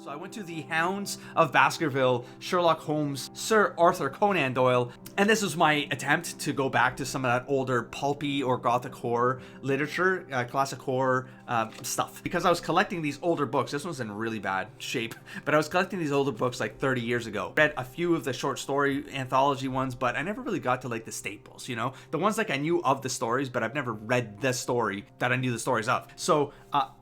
So I went to the Hounds of Baskerville, Sherlock Holmes, Sir Arthur Conan Doyle, and this was my attempt to go back to some of that older pulpy or Gothic horror literature, classic horror stuff. Because I was collecting these older books. This one's in really bad shape, but I was collecting these older books like 30 years ago. Read a few of the short story anthology ones, but I never really got to like the staples, you know? The ones like I knew of the stories, but I've never read the story that I knew the stories of. So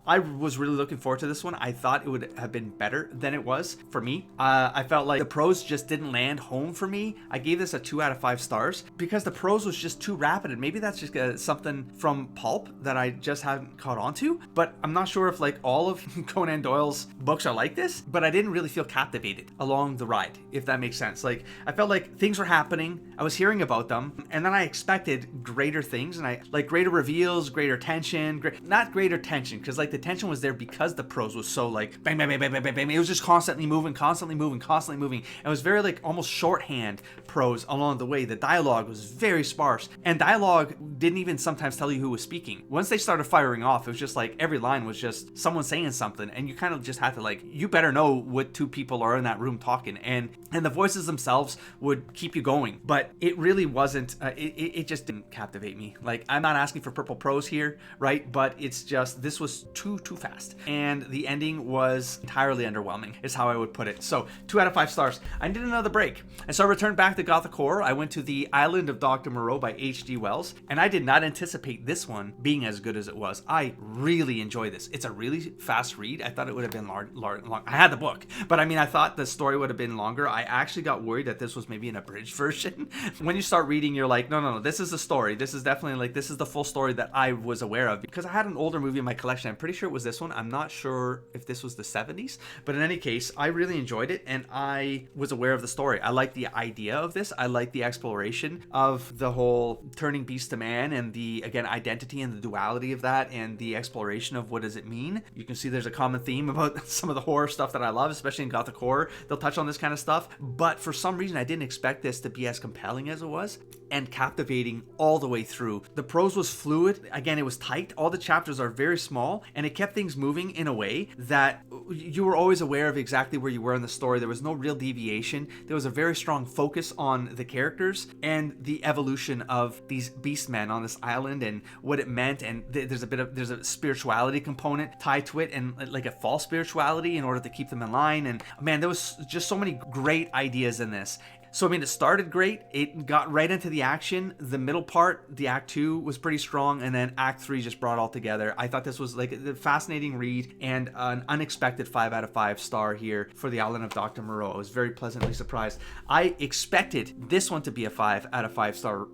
I was really looking forward to this one. I thought it would have been better than it was for me. I felt like the prose just didn't land home for me. I gave this a 2 out of 5 stars because the prose was just too rapid, and maybe that's just something from pulp that I just haven't caught on to. But I'm not sure if like all of Conan Doyle's books are like this, but I didn't really feel captivated along the ride, if that makes sense. Like I felt like things were happening, I was hearing about them, and then I expected greater things, and I like greater reveals, greater tension, not greater tension, because like the tension was there because the prose was so like bang, bang, bang, bang, bang, bang, bang. It was just constantly moving, constantly moving, constantly moving. It was very like almost shorthand prose along the way. The dialogue was very sparse, and dialogue didn't even sometimes tell you who was speaking. Once they started firing off, it was just like every line was just someone saying something, and you kind of just had to like, you better know what two people are in that room talking, and the voices themselves would keep you going. But it really wasn't, it just didn't captivate me. Like, I'm not asking for purple prose here, right? But it's just, this was too fast, and the ending was entirely underwhelming is how I would put it. So 2 out of 5 stars. I needed another break, and so I returned back to Gothic horror. I went to The Island of Dr. Moreau by H.G. Wells, and I did not anticipate this one being as good as it was. I really enjoy this. It's a really fast read. I thought it would have been long. I had the book, but I mean, I thought the story would have been longer. I actually got worried that this was maybe an abridged version. When you start reading, you're like, no, this is the story. This is definitely like, this is the full story that I was aware of, because I had an older movie in my collection. I'm pretty sure it was this one. I'm not sure if this was the 70s, but in any case, I really enjoyed it, and I was aware of the story. I like the idea of this. I like the exploration of the whole turning beast to man, and the, again, identity and the duality of that, and the exploration of what does it mean. You can see there's a common theme about some of the horror stuff that I love, especially in Gothic horror. They'll touch on this kind of stuff, but for some reason I didn't expect this to be as compelling as it was, and captivating all the way through. The prose was fluid. Again, it was tight. All the chapters are very small, and it kept things moving in a way that you were always aware of exactly where you were in the story. There was no real deviation. There was a very strong focus on the characters and the evolution of these beast men on this island and what it meant, and there's a spirituality component tied to it, and like a false spirituality in order to keep them in line. And man, there was just so many great ideas in this. So, I mean, it started great. It got right into the action. The middle part, the Act 2, was pretty strong. And then Act 3 just brought it all together. I thought this was like a fascinating read and an unexpected 5 out of 5 star here for The Island of Dr. Moreau. I was very pleasantly surprised. I expected this one to be a 5 out of 5 star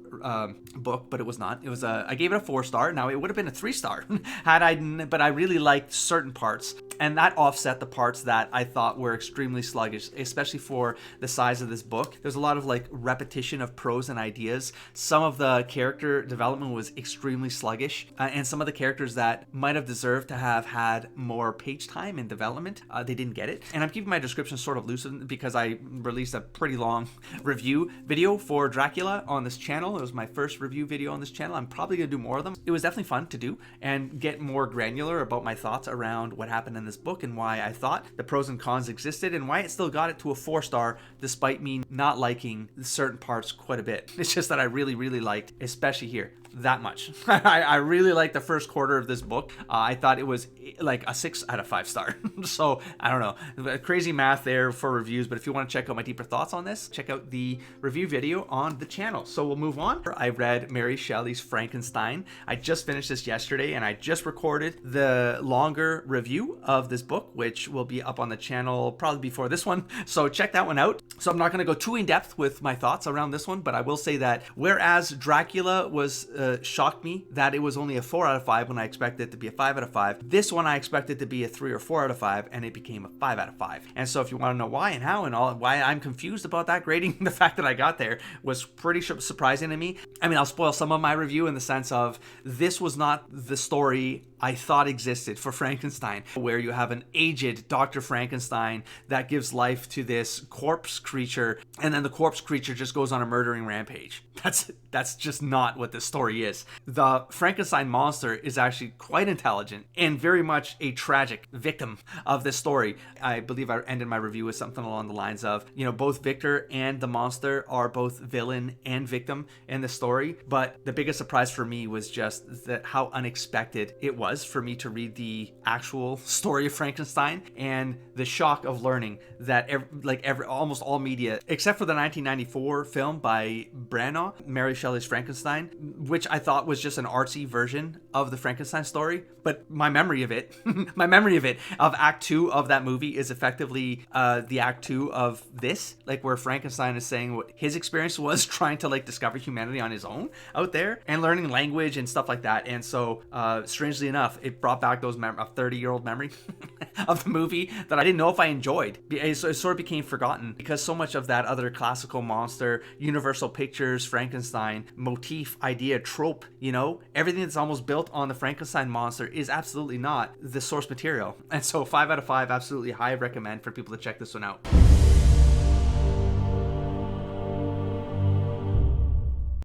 book, but it was not. It was I gave it a 4 star. Now, it would have been a 3 star but I really liked certain parts. And that offset the parts that I thought were extremely sluggish, especially for the size of this book. There's a lot of like repetition of prose and ideas. Some of the character development was extremely sluggish, and some of the characters that might have deserved to have had more page time in development, they didn't get it. And I'm keeping my description sort of loose because I released a pretty long review video for Dracula on this channel. It was my first review video on this channel. I'm probably going to do more of them. It was definitely fun to do and get more granular about my thoughts around what happened in this book and why I thought the pros and cons existed, and why it still got it to a 4 star despite me not liking certain parts quite a bit. It's just that I really liked, especially here, that much. I really liked the first quarter of this book. I thought it was like a 6 out of 5 star. So I don't know, crazy math there for reviews, but if you want to check out my deeper thoughts on this, check out the review video on the channel. So we'll move on. I read Mary Shelley's Frankenstein. I just finished this yesterday, and I just recorded the longer review of this book, which will be up on the channel probably before this one. So check that one out. So I'm not going to go too in depth with my thoughts around this one, but I will say that whereas Dracula was shocked me that it was only a 4 out of 5 when I expected it to be a 5 out of 5. This one I expected to be a 3 or 4 out of 5, and it became a 5 out of 5. And so if you want to know why and how and all, why I'm confused about that grading, the fact that I got there was pretty surprising to me. I mean, I'll spoil some of my review in the sense of this was not the story I thought existed for Frankenstein, where you have an aged Dr. Frankenstein that gives life to this corpse creature, and then the corpse creature just goes on a murdering rampage. That's just not what this story is. The Frankenstein monster is actually quite intelligent and very much a tragic victim of this story. I believe I ended my review with something along the lines of, both Victor and the monster are both villain and victim in the story. But the biggest surprise for me was just that how unexpected it was for me to read the actual story of Frankenstein, and the shock of learning that almost all media, except for the 1994 film by Branagh, Mary Shelley's Frankenstein, which I thought was just an artsy version of the Frankenstein story. But my memory of it, of Act 2 of that movie is effectively the Act 2 of this, where Frankenstein is saying what his experience was trying to discover humanity on his own out there and learning language and stuff like that. And so, strangely enough, it brought back a 30-year-old memory of the movie that I didn't know if I enjoyed. It sort of became forgotten because so much of that other classical monster, Universal Pictures, Frankenstein motif, idea, trope, everything that's almost built on the Frankenstein monster is absolutely not the source material. And so 5 out of 5, absolutely high recommend for people to check this one out.